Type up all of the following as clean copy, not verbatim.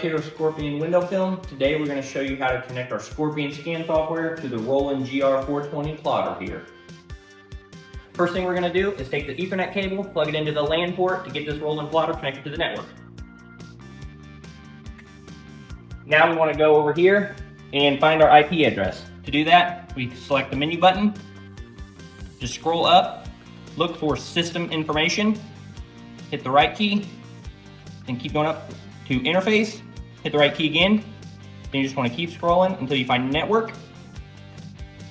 here with Scorpion Window Film. Today we're going to show you how to connect our Scorpion scan software to the Roland GR420 plotter here. First thing we're going to do is take the Ethernet cable, plug it into the LAN port to get this Roland plotter connected to the network. Now we want to go over here and find our IP address. To do that, we select the menu button, just scroll up, look for system information, hit the right key, and keep going up to interface, hit the right key again, then you just want to keep scrolling until you find network,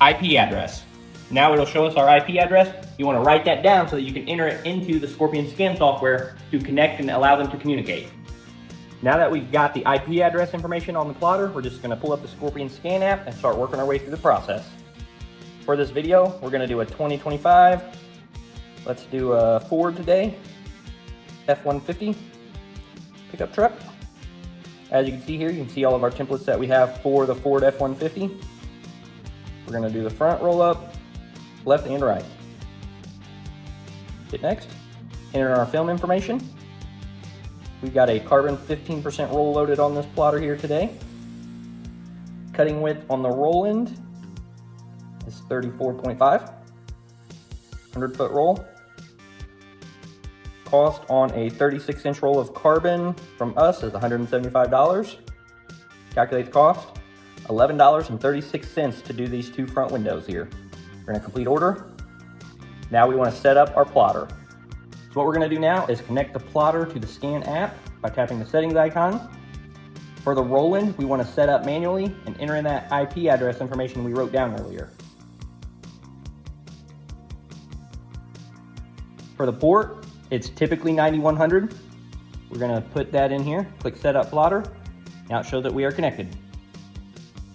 IP address. Now it'll show us our IP address. You want to write that down so that you can enter it into the Scorpion scan software to connect and allow them to communicate. Now that we've got the IP address information on the plotter, we're just going to pull up the Scorpion scan app and start working our way through the process. For this video, we're going to do a 2025. Let's do a Ford today, F-150 pickup truck. As you can see here, you can see all of our templates that we have for the Ford F-150. We're going to do the front roll up, left and right. Hit next, enter our film information. We've got a carbon 15% roll loaded on this plotter here today. Cutting width on the Roland is 34.5, 100-foot roll. Cost on a 36-inch roll of carbon from us is $175. Calculate the cost, $11.36 to do these two front windows here. We're going to complete order. Now we want to set up our plotter. So what we're going to do now is connect the plotter to the scan app by tapping the settings icon. For the Roland, we want to set up manually and enter in that IP address information we wrote down earlier. For the port, it's typically 9100. We're going to put that in here, click set up plotter. Now it shows that we are connected.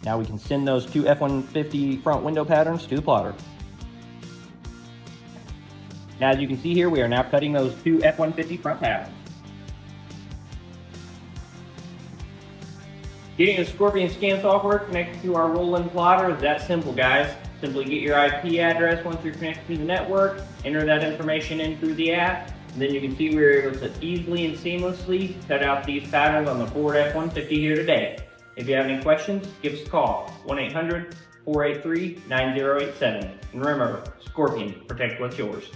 Now we can send those two F-150 front window patterns to the plotter. Now, as you can see here, we are now cutting those two F-150 front patterns. Getting the Scorpion scan software connected to our Roland plotter is that simple, guys. Simply get your IP address once you're connected to the network, enter that information in through the app, and then you can see we're able to easily and seamlessly cut out these patterns on the Ford F-150 here today. If you have any questions, give us a call, 1-800-483-9087. And remember, Scorpion, protect what's yours.